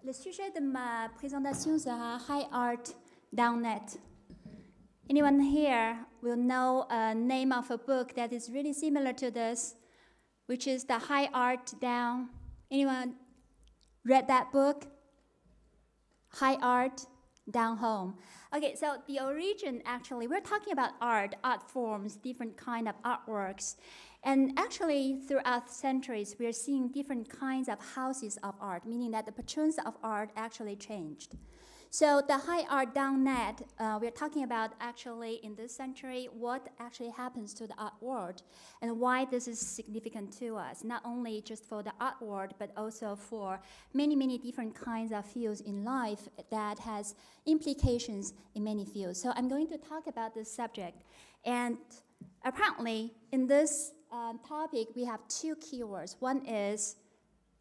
Le sujet de ma présentation sera High Art Down Net. Anyone here will know a name of a book that is really similar to this, which is The High Art Down. Anyone read that book? High Art Down Home. Okay, so the origin, actually, we're talking about art forms, different kind of artworks. And actually, throughout centuries, we're seeing different kinds of houses of art, meaning that the patrons of art actually changed. So the high art down net, we're talking about actually in this century, what actually happens to the art world and why this is significant to us, not only just for the art world, but also for many, many different kinds of fields in life that has implications in many fields. So I'm going to talk about this subject. And apparently, in this topic, we have two keywords. One is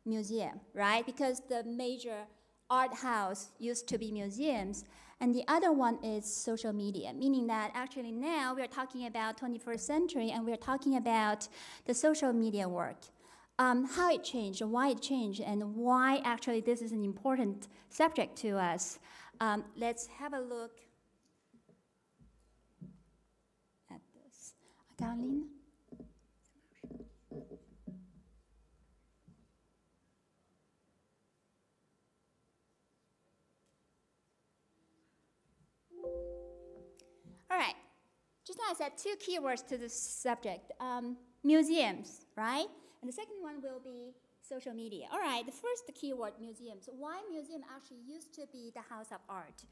museum, right? Because the major art house used to be museums, and the other one is social media, meaning that actually now we're talking about 21st century and we're talking about the social media work, how it changed, why it changed, and why actually this is an important subject to us. Let's have a look at this. Caroline? All right, just now I said two keywords to this subject. Museums, right? And the second one will be social media. All right, the first keyword, museums. Why museum actually used to be the house of art?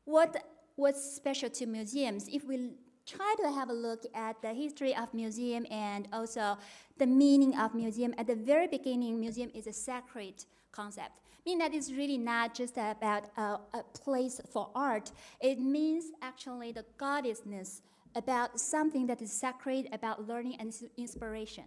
What's special to museums? If we try to have a look at the history of museum and also the meaning of museum, at the very beginning, museum is a sacred concept. Meaning that it's really not just about a place for art. It means actually the goddessness about something that is sacred, about learning and inspiration.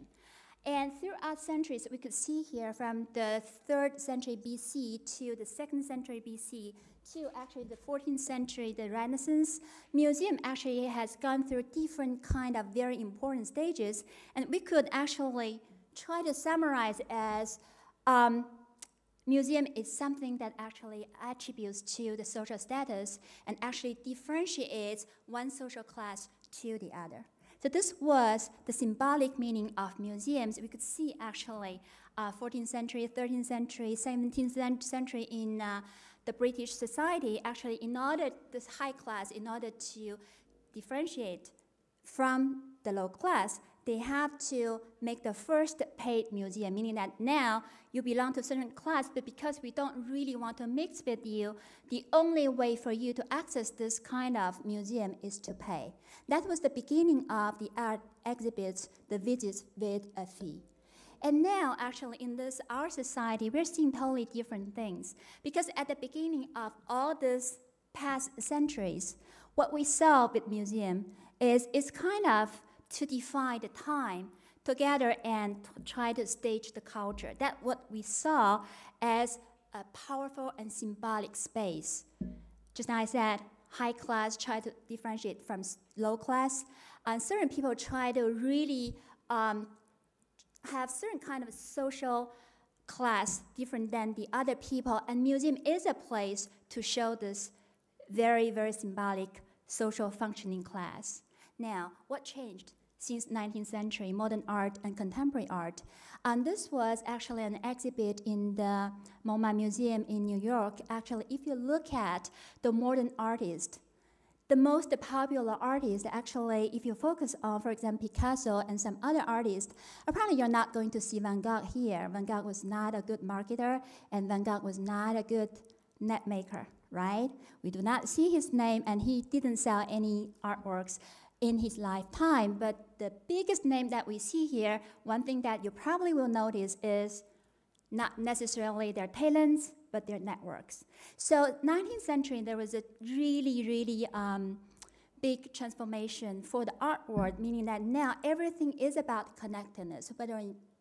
And throughout centuries, we could see here from the 3rd century BC to the 2nd century BC to actually the 14th century, the Renaissance, museum actually has gone through different kind of very important stages. And we could actually try to summarize as museum is something that actually attributes to the social status and actually differentiates one social class to the other. So this was the symbolic meaning of museums. We could see actually 14th century, 13th century, 17th century in the British society, actually in order, this high class, in order to differentiate from the low class, they have to make the first paid museum, meaning that now you belong to a certain class, but because we don't really want to mix with you, the only way for you to access this kind of museum is to pay. That was the beginning of the art exhibits, the visits with a fee. And now, actually, in this our society, we're seeing totally different things. Because at the beginning of all these past centuries, what we saw with museum is it's kind of to define the time together and try to stage the culture. That's what we saw as a powerful and symbolic space. Just now I said, high class try to differentiate from low class, and certain people try to really have certain kind of social class different than the other people, and museum is a place to show this very, very symbolic social functioning class. Now, what changed since 19th century, modern art and contemporary art? And this was actually an exhibit in the MoMA Museum in New York. Actually, if you look at the modern artists, the most popular artists, actually, if you focus on, for example, Picasso and some other artists, apparently you're not going to see Van Gogh here. Van Gogh was not a good marketer, and Van Gogh was not a good net maker, right? We do not see his name, and he didn't sell any artworks in his lifetime. But the biggest name that we see here, one thing that you probably will notice is not necessarily their talents, but their networks. So 19th century, there was a really, really big transformation for the art world, meaning that now everything is about connectedness, whether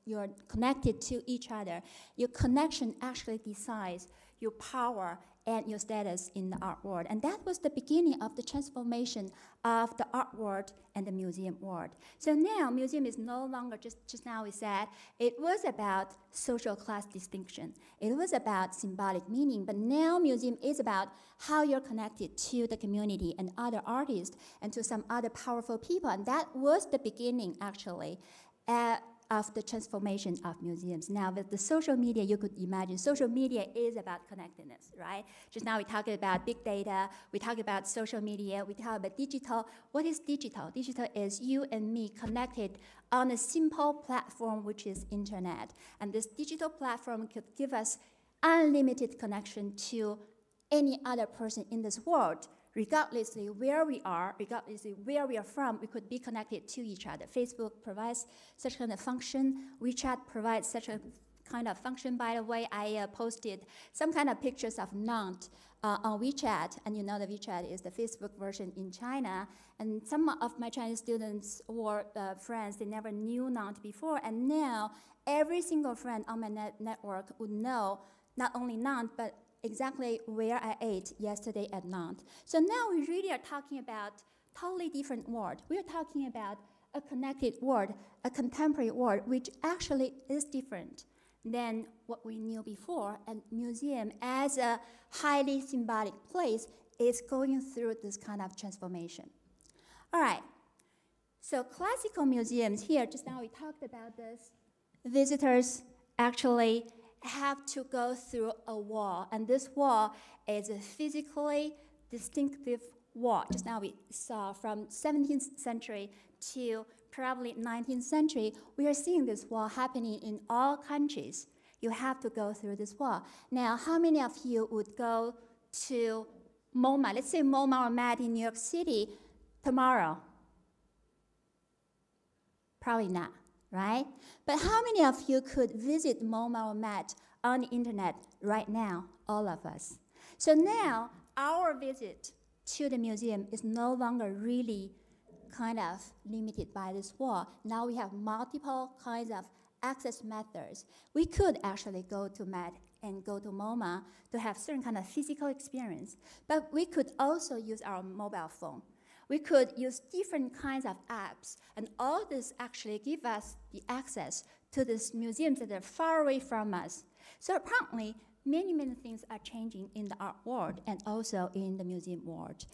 you're connected to each other. Your connection actually decides your power and your status in the art world. And that was the beginning of the transformation of the art world and the museum world. So now, museum is no longer, just now we said, it was about social class distinction. It was about symbolic meaning, but now museum is about how you're connected to the community and other artists and to some other powerful people. And that was the beginning, actually, of the transformation of museums. Now, with the social media, you could imagine social media is about connectedness, right? Just now we talked about big data, we talked about social media, we talked about digital. What is digital? Digital is you and me connected on a simple platform, which is internet. And this digital platform could give us unlimited connection to any other person in this world. Regardless of where we are, regardless of where we are from, we could be connected to each other. Facebook provides such kind of function. WeChat provides such a kind of function. By the way, I posted some kind of pictures of Nantes on WeChat, and you know that WeChat is the Facebook version in China. And some of my Chinese students or friends, they never knew Nantes before, and now every single friend on my network would know not only Nantes, but exactly where I ate yesterday at Nantes. So now we really are talking about totally different world. We are talking about a connected world, a contemporary world, which actually is different than what we knew before. And museum, as a highly symbolic place, is going through this kind of transformation. All right. So classical museums here, just now we talked about this. Visitors actually have to go through a wall, and this wall is a physically distinctive wall. Just now we saw from 17th century to probably 19th century, we are seeing this wall happening in all countries. You have to go through this wall. Now, how many of you would go to MoMA, let's say MoMA or MAD in New York City tomorrow? Probably not. Right? But how many of you could visit MoMA or MAD on the internet right now? All of us. So now, our visit to the museum is no longer really kind of limited by this wall. Now we have multiple kinds of access methods. We could actually go to MAD and go to MoMA to have certain kind of physical experience, but we could also use our mobile phone. We could use different kinds of apps, and all this actually give us the access to these museums that are far away from us. So apparently, many, many things are changing in the art world and also in the museum world.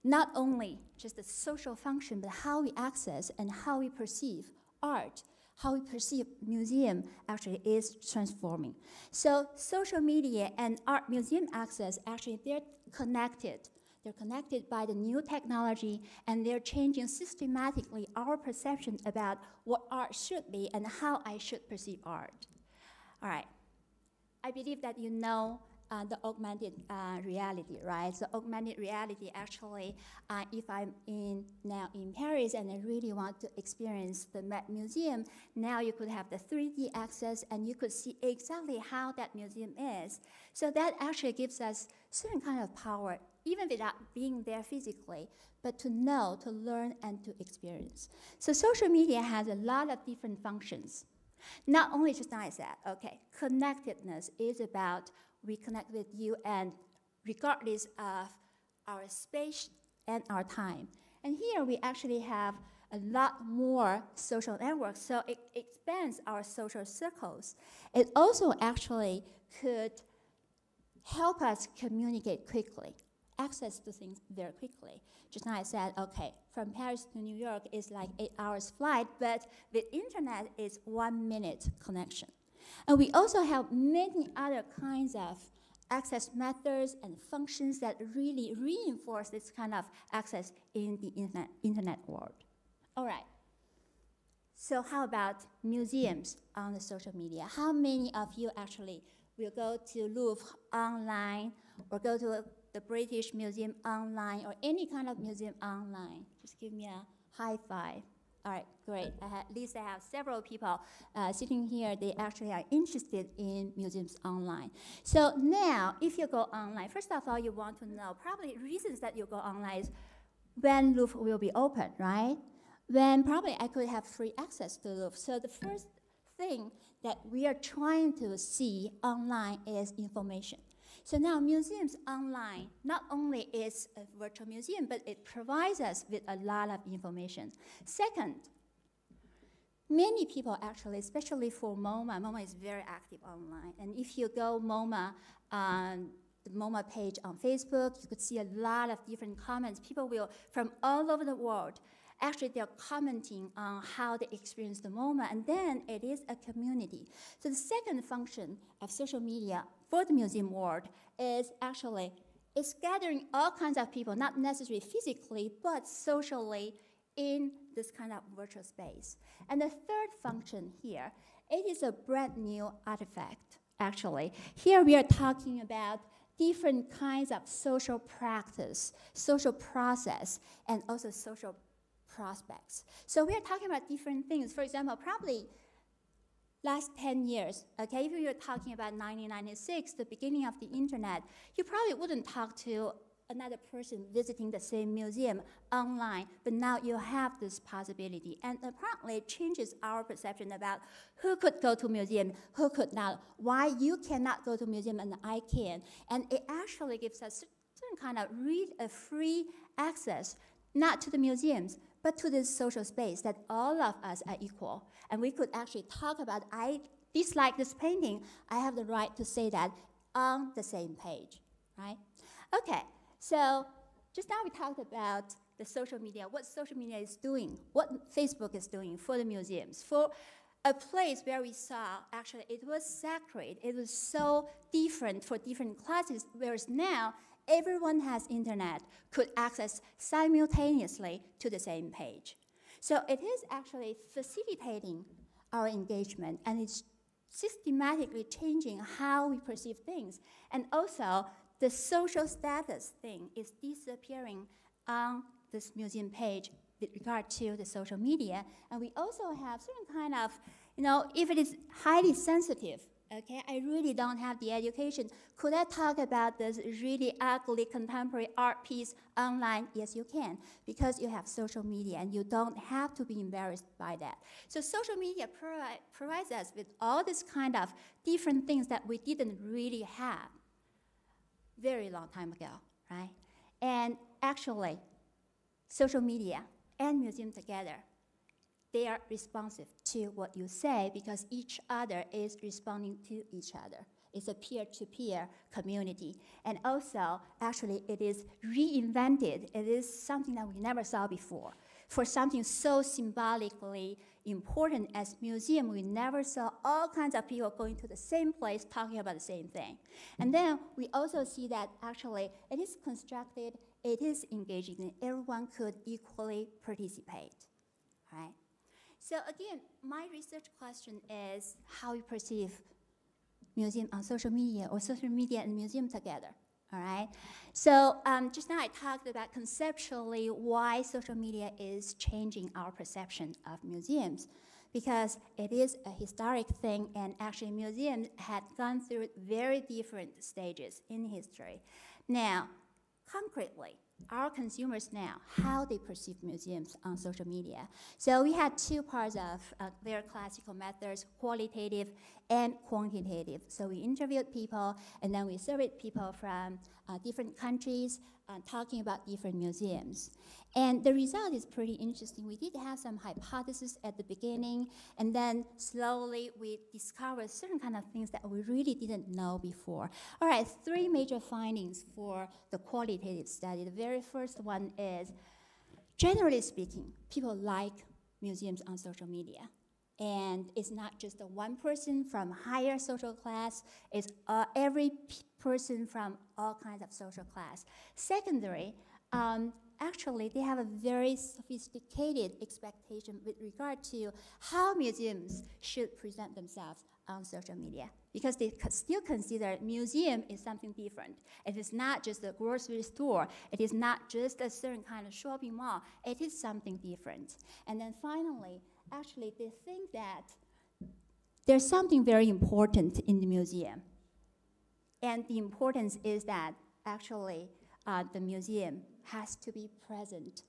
Not only just the social function, but how we access and how we perceive art, how we perceive museum actually is transforming. So social media and art museum access, actually they're connected. They're connected by the new technology, and they're changing systematically our perception about what art should be and how I should perceive art. All right. I believe that you know the augmented reality, right? So augmented reality, actually, if I'm now in Paris and I really want to experience the Met Museum, now you could have the 3D access and you could see exactly how that museum is. So that actually gives us certain kind of power, even without being there physically, but to know, to learn, and to experience. So social media has a lot of different functions. Not only just now I said, okay, connectedness is about we connect with you and regardless of our space and our time. And here we actually have a lot more social networks, so it expands our social circles. It also actually could help us communicate quickly, access to things very quickly. Just now I said, okay, from Paris to New York is like 8 hours flight, but with internet it's 1 minute connection. And we also have many other kinds of access methods and functions that really reinforce this kind of access in the internet world. All right. So how about museums on the social media? How many of you actually will go to Louvre online or go to the British Museum online or any kind of museum online? Just give me a high five. All right, great. At least I have several people sitting here. They actually are interested in museums online. So now, if you go online, first of all, you want to know probably reasons that you go online is when Louvre will be open, right? When probably I could have free access to Louvre. So the first thing that we are trying to see online is information. So now museums online not only is a virtual museum, but it provides us with a lot of information. Second, many people actually, especially for MoMA is very active online. And if you go MoMA, the MoMA page on Facebook, you could see a lot of different comments. People will, from all over the world, actually they're commenting on how they experience the MoMA, and then it is a community. So the second function of social media for the museum world is actually, it's gathering all kinds of people, not necessarily physically, but socially in this kind of virtual space. And the third function here, it is a brand new artifact, actually. Here we are talking about different kinds of social practice, social process, and also social prospects. So we are talking about different things. For example, probably last 10 years, okay, if you were talking about 1996, the beginning of the internet, you probably wouldn't talk to another person visiting the same museum online, but now you have this possibility. And apparently it changes our perception about who could go to a museum, who could not, why you cannot go to a museum and I can. And it actually gives us certain kind of free access, not to the museums, but to this social space that all of us are equal. And we could actually talk about, I dislike this painting, I have the right to say that on the same page, right? Okay, so just now we talked about the social media, what social media is doing, what Facebook is doing for the museums, for a place where we saw, actually, it was sacred, it was so different for different classes, whereas now, everyone has internet, could access simultaneously to the same page. So it is actually facilitating our engagement, and it's systematically changing how we perceive things. And also, the social status thing is disappearing on this museum page with regard to the social media. And we also have certain kind of, if it is highly sensitive, okay, I really don't have the education. Could I talk about this really ugly contemporary art piece online? Yes, you can, because you have social media and you don't have to be embarrassed by that. So social media provides us with all this kind of different things that we didn't really have very long time ago, right? And actually, social media and museum together, they are responsive to what you say because each other is responding to each other. It's a peer-to-peer community. And also, actually, it is reinvented. It is something that we never saw before. For something so symbolically important as museum, we never saw all kinds of people going to the same place talking about the same thing. And then we also see that actually it is constructed, it is engaging, and everyone could equally participate, right? So again, my research question is how we perceive museum on social media or social media and museum together, all right? So just now I talked about conceptually why social media is changing our perception of museums because it is a historic thing and actually museums had gone through very different stages in history. Now, concretely, our consumers now, how they perceive museums on social media. So we had two parts of their classical methods, qualitative and quantitative. So we interviewed people, and then we surveyed people from different countries talking about different museums. And the result is pretty interesting. We did have some hypotheses at the beginning, and then slowly we discovered certain kind of things that we really didn't know before. All right, three major findings for the qualitative study. The very first one is, generally speaking, people like museums on social media. And it's not just one person from higher social class, it's every person from all kinds of social class. Secondary, actually, they have a very sophisticated expectation with regard to how museums should present themselves on social media, because they still consider museum is something different. It is not just a grocery store. It is not just a certain kind of shopping mall. It is something different. And then finally, actually, they think that there's something very important in the museum. And the importance is that actually the museum has to be present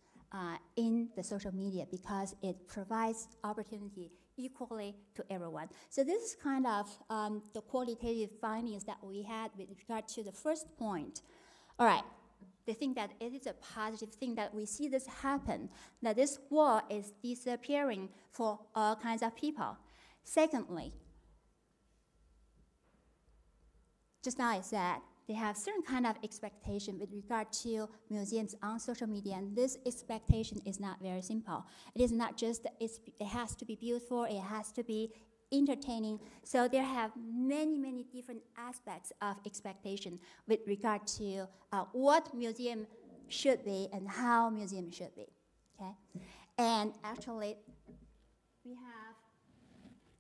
in the social media because it provides opportunity equally to everyone. So this is kind of the qualitative findings that we had with regard to the first point. All right, they think that it is a positive thing that we see this happen, that this wall is disappearing for all kinds of people. Secondly, just now I said, they have certain kind of expectation with regard to museums on social media, and this expectation is not very simple. It is not just, it has to be beautiful, it has to be entertaining. So there have many, many different aspects of expectation with regard to what museum should be and how museum should be, okay? And actually, we have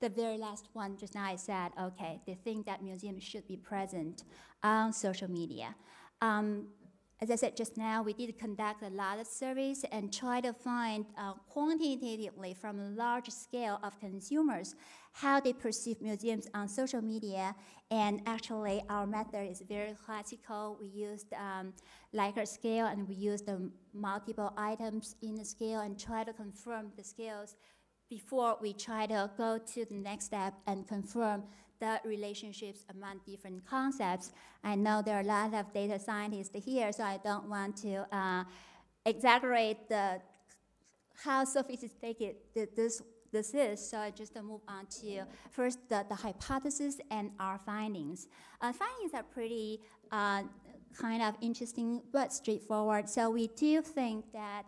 the very last one, just now I said, okay, they think that museums should be present on social media. As I said just now, we did conduct a lot of surveys and try to find quantitatively from a large scale of consumers how they perceive museums on social media. And actually, our method is very classical. We used Likert scale, and we used the multiple items in the scale and try to confirm the scales before we try to go to the next step and confirm the relationships among different concepts. I know there are a lot of data scientists here, so I don't want to exaggerate how sophisticated this is. So I just move on to first the hypothesis and our findings. Findings are pretty kind of interesting but straightforward. So we do think that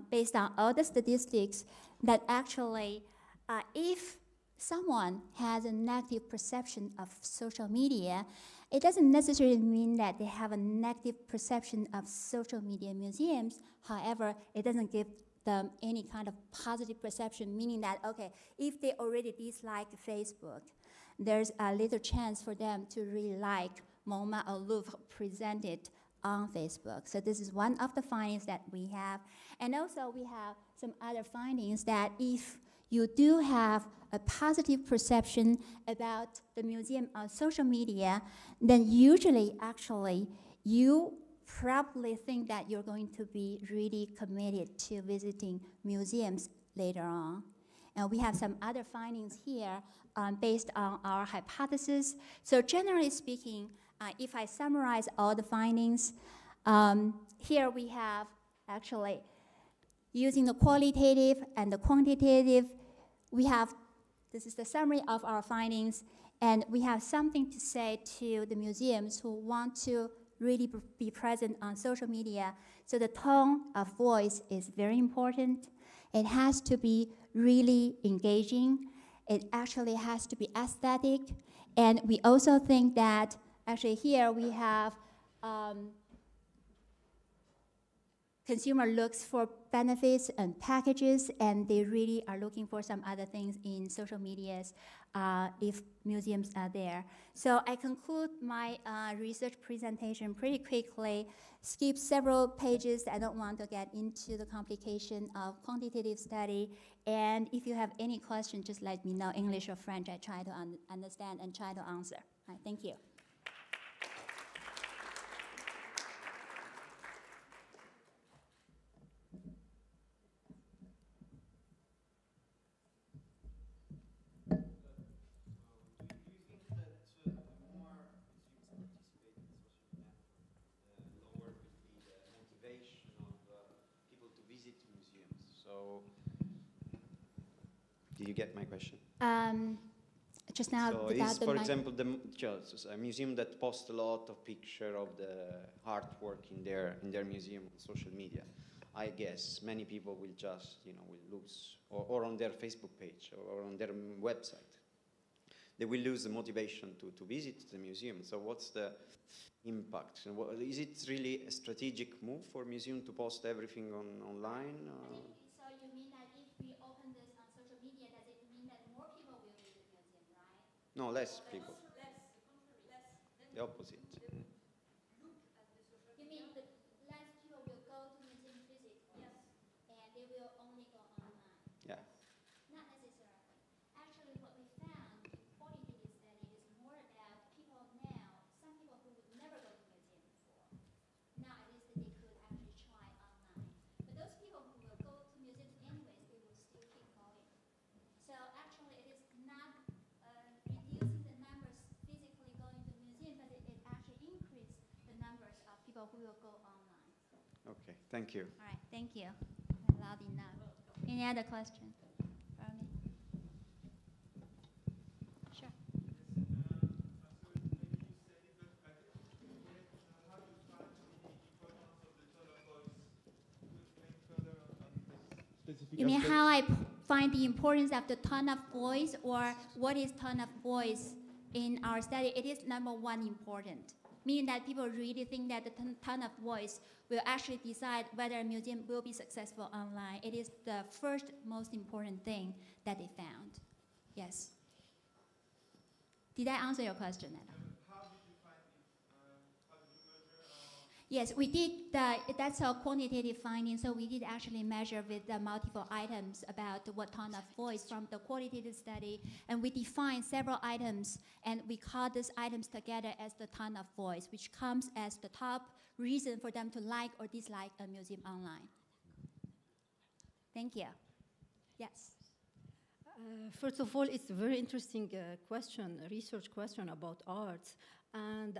based on all the statistics, that actually if someone has a negative perception of social media, it doesn't necessarily mean that they have a negative perception of social media museums. However, it doesn't give them any kind of positive perception, meaning that, okay, if they already dislike Facebook, there's a little chance for them to really like MoMA or Louvre presented on Facebook. So this is one of the findings that we have. And also we have some other findings that if you do have a positive perception about the museum on social media, then usually actually you probably think that you're going to be really committed to visiting museums later on. And we have some other findings here based on our hypothesis. So generally speaking, if I summarize all the findings, here we have actually using the qualitative and the quantitative, this is the summary of our findings, and we have something to say to the museums who want to really be present on social media. So the tone of voice is very important. It has to be really engaging. It actually has to be aesthetic. And we also think that actually here we have consumer looks for benefits and packages, and they really are looking for some other things in social medias if museums are there. So I conclude my research presentation pretty quickly, skip several pages. I don't want to get into the complication of quantitative study. And if you have any questions, just let me know, English or French. I try to understand and try to answer. All right, thank you. Did you get my question? Just now, so is, for example, a museum that posts a lot of pictures of the artwork in their museum on social media. I guess many people will just, will lose, or on their Facebook page or on their website. They will lose the motivation to visit the museum. So what's the impact? Is it really a strategic move for museum to post everything online? So you mean that if we open this on social media, does it mean that more people will visit museum, right? No, less people. Less. The opposite. You mean that less people will go to museum physically? Yes. And they will only go online? Yeah. Not necessarily. Actually, what we found in qualitative study is more about people now, some people who would never go to museum before. Now at least they could actually try online. But those people who will go to museums anyways, they will still keep going. So actually we will go online. Okay, thank you. All right, thank you. Loud enough. Any other question? Sure. You mean how I find the importance of the tone of voice, or what is tone of voice in our study? It is number one important, meaning that people really think that the tone of voice will actually decide whether a museum will be successful online. It is the first most important thing that they found. Yes. Did I answer your question at all? Yes, we did. That's a quantitative finding. So we did actually measure with the multiple items about what tone of voice from the qualitative study, and we defined several items, and we call these items together as the tone of voice, which comes as the top reason for them to like or dislike a museum online. Thank you. Yes. First of all, it's a very interesting question, a research question about arts. And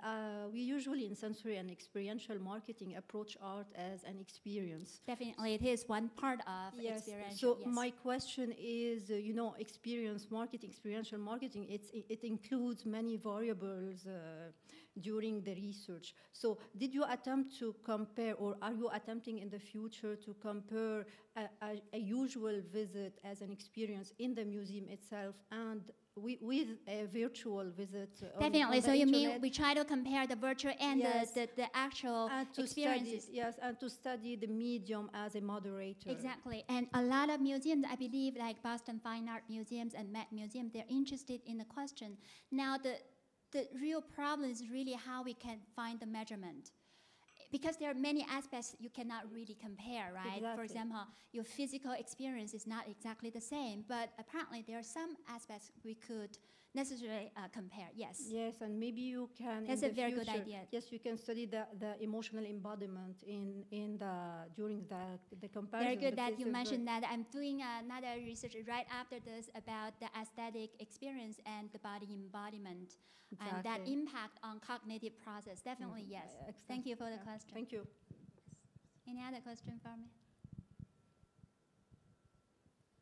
we usually, in sensory and experiential marketing, approach art as an experience. Definitely, it is one part of experiential. So my question is, you know, experiential marketing, it includes many variables during the research. So did you attempt to compare, or are you attempting in the future to compare a usual visit as an experience in the museum itself and with a virtual visit? Definitely. So you mean we try to compare the virtual and the actual experiences? Yes, and to study the medium as a moderator. Exactly. And a lot of museums, I believe, like Boston Fine Art Museums and Met Museum, they're interested in the question. Now, the real problem is really how we can find the measurement. Because there are many aspects you cannot really compare, right? Exactly. For example, your physical experience is not exactly the same, but apparently there are some aspects we could necessarily compare, yes. Yes, and maybe you can, that's in a the very future, good idea. Yes, you can study the emotional embodiment during the comparison. Very good that you mentioned that. I'm doing another research right after this about the aesthetic experience and the body embodiment. Exactly. And that impact on cognitive process. Definitely, yes. Thank you for the question. Thank you. Any other question for me?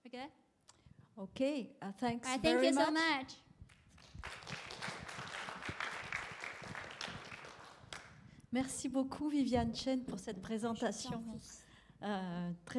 We're good? Okay, thanks very much. Thank you so much. Merci beaucoup Viviane Chen pour cette présentation très